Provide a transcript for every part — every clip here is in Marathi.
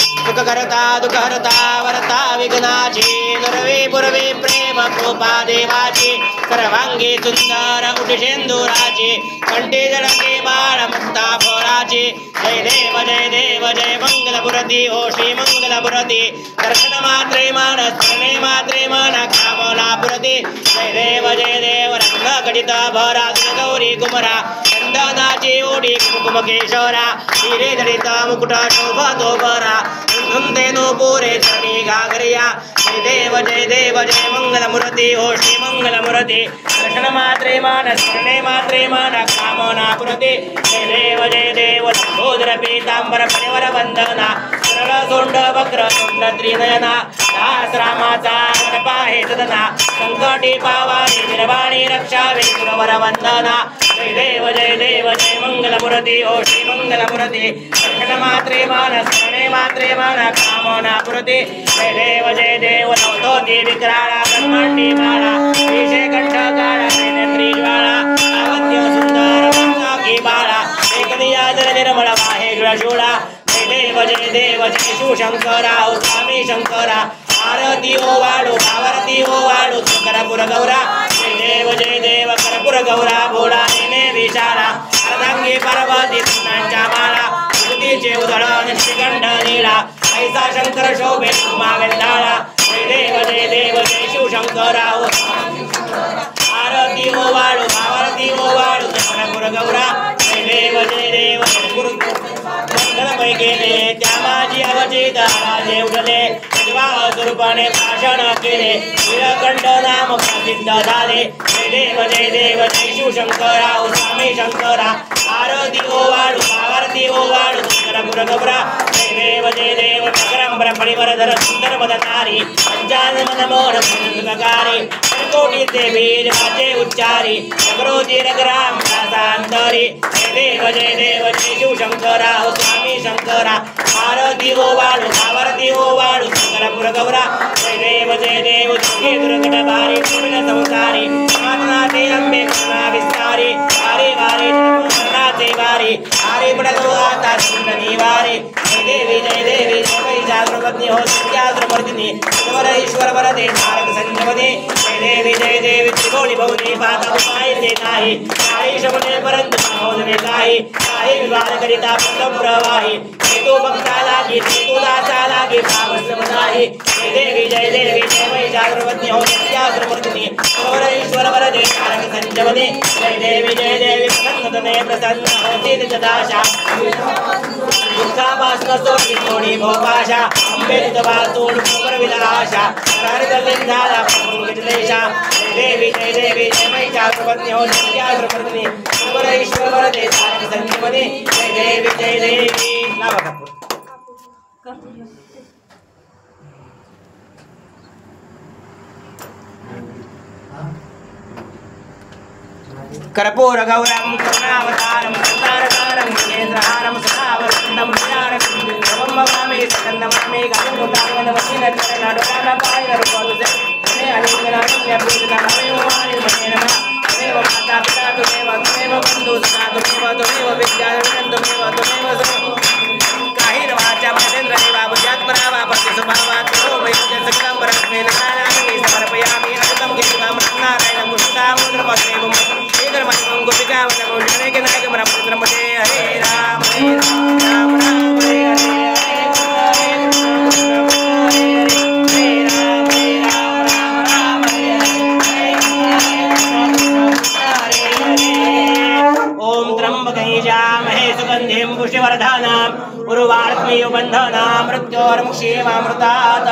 सुखकर्ता दुःखहर्ता वरता विघ्नाची दुर्वे पूर्वे प्रेम कृपा देवाची सर्वांगी सुंदर उठशेंदुराची कंठी जळके बाळ मुक्ता फोराची जय देव जय मंगलमूर्ती ओ श्री मंगलमूर्ती दर्शन मात्रे मान स्मरणे मात्रे मन कामना पुरती जय देव रत्न गडित भरा गौरी कुमरा चंदनाची ओढी कुंकुम केशरा हिरे जडित मुकुट शोभतो बरा धुंदेनो पुरे चरणी घागरिया जय देव जय मंगलमूर्ती ओ श्री मंगलमूर्ती दर्शन मात्रे मान स्मरणे मात्रे मन कामना पुरती जय देव लंबोदर पीतांबर परिवर वंदना सरळ सोंड वक्र सोंड त्रिनयना दास रामाचा पाहे सदना संकटी पावारी निर्वाणी रक्षावे गुरुवर वंदना जय देव जय मंगलमूर्ती ओ श्री मंगलमूर्ती दर्शन मात्रे मान स्मरणे मात्रे मन कामना पुरती जय देव नवतोती विक्राळा ब्रह्मांडी माळा विषय कंठ काळा नेत्री ज्वाळा आवद्य सुंदर मंगाकी बाळा एकनिया जल निर्मळ वाहे जुळा जय देव जय शिवशंकरा ओ स्वामी शंकरा आरती ओ वाळू आरती ओ वाळू करपुर गौरा जय देव करपुर गौरा भोळा नेने विशाला अर्धांगी पार्वती कृष्णांच्या माळा कृतीचे उधळण श्रीगंध नीळा ऐसा शंकर शोभे मावेंदाळा जय देव जय शिवशंकरा ओ आरती ओ वाळू आरती ओ वाळू करपुर गौरा जय देव गुरु मंगलमय केले त्या माझी अवचित राजे उठले स्वरूपाने भाषण केले नीलकंठ नाम प्रसिद्ध झाले जय देव जय शिवशंकरा ओ स्वामी शंकरा आरती ओ वाळू आरती ओ वाळू करपुर गौरा जय देव नगरं ब्रह्मणिवरधर सुंदर वदनारी पंचानन मनमोहन सुंदरकारी कोटी देवी राजे उच्चारी नगरोती नगराम दासांतरी जय देव जय शिवशंकरा ओ स्वामी शंकरा आरती ओ वाळू आरती ओ वाळू करपुर गौरा जय देव दुर्गे दुर्गटभारी पूर्ण संसारी मातनाते अंबे करुणा विस्तारी वारे वारे नाते वारी आरे पडतो आता निवारे जय देवी जय जागृपत्नी हो सत्याद्रमर्दिनी ईश्वर ईश्वर वरदे तारक संजमने जय देवी त्रिकोणी बहुनी पाता उपाय से नाही काही शमने परंतु मोजने काही विवाद करिता पदम प्रवाही तू भक्ताला की तू दासाला की पावस्व नाही जय देवी जय जागृपत्नी हो सत्याद्रमर्दिनी ईश्वर वरदे तारक संजमने जय देवी प्रसन्नतने प्रसन्न होती दाशा दुःखापासन सोडली थोडी भोपाशा अंबेत वातून विलाशा झाला क्लेशा जय देवी जय जागृपत्नी हो सत्याद्रमर्दिनी ईश्वर वरदे तारक संजमने जय देवी लावा कपूर कर्पूर गौरम करुणावतारम संतारकारम केंद्रहारम सदावसंतम ज्ञानकं भवामि सकंदमामि गायमुदावन वसिनकरनाडोना पायनरुपदुसे ने अलिंगनारम्य पूजितामि ओमानि मनेनमः देव माता पिता तुमेव बन्धु सखा तुमेव विद्याधरं काहीर वाचा महेंद्र देवा बुद्ध्यात्मना वापति स्वभावा तो वैद्य सकलं परस्मेन नानामि समर्पयामि अदकं केतुकं नारायणं मुष्टामुद्रमस्मेवं श्रीधर्मं गोपिकावनं जनकनायकं रमते हरे राम राम हरे हरे सुगंधिं पुष्टिवर्धनाम् उर्वारुकमिव बन्धनां मृत्योर्मुक्षीमामृतात्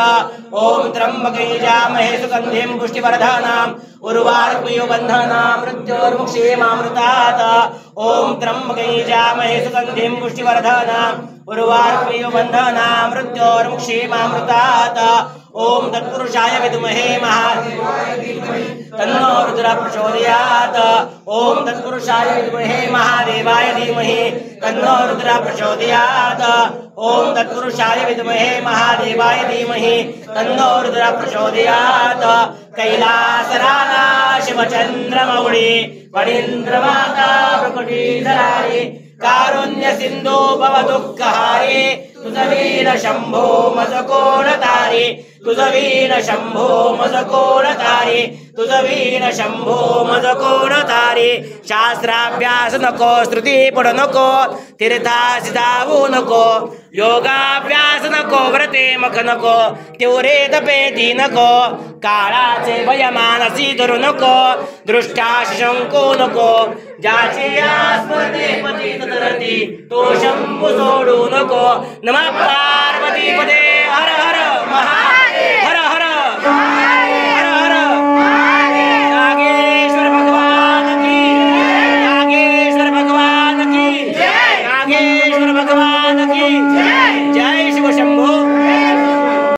ॐ त्र्यम्बके जामहे सुगन्धिं पुष्टिवर्धनाम् उर्वारुकमिव बन्धनां मृत्योर्मुक्षीमामृतात् ॐ त्र्यम्बके जामहे सुगन्धिं पुष्टिवर्धनाम् उर्वारुकमिव बन्धनां मृत्योर्मुक्षीमामृतात् ॐ तत्पुरुषाय विद्महे महादेवाय धीमहि तन्नो रुद्रः प्रचोदयात् ॐ तत्पुरुषाय विद्महे महादेवाय धीमहि तन्नो रुद्रः प्रचोदयात् ॐ तत्पुरुषाय विद्महे महादेवाय धीमहि तन्नो रुद्रः प्रचोदयात् कैलासराना शिवचन्द्रमौळि फणीन्द्रमाता प्रकटीधरारि कारुण्य सिन्धो भव दुःखहारे तुझ वीण शंभो मज कोण तारे तुझ वीण शंभो मज कोण तारे तुझ वीण शंभो मज कोण तारे शास्त्राभ्यास नको श्रुती पड नको तीर्थासी जाऊ नको योगाभ्यास नको व्रते मख नको तेवरे तपेती नको काळाचे भय मानसी धरू नको दृष्टाशी शंको नको ज्याची आस्मते पतित धरती तो शंभू सोडू नको नमः पार्वती पदे हर हर महा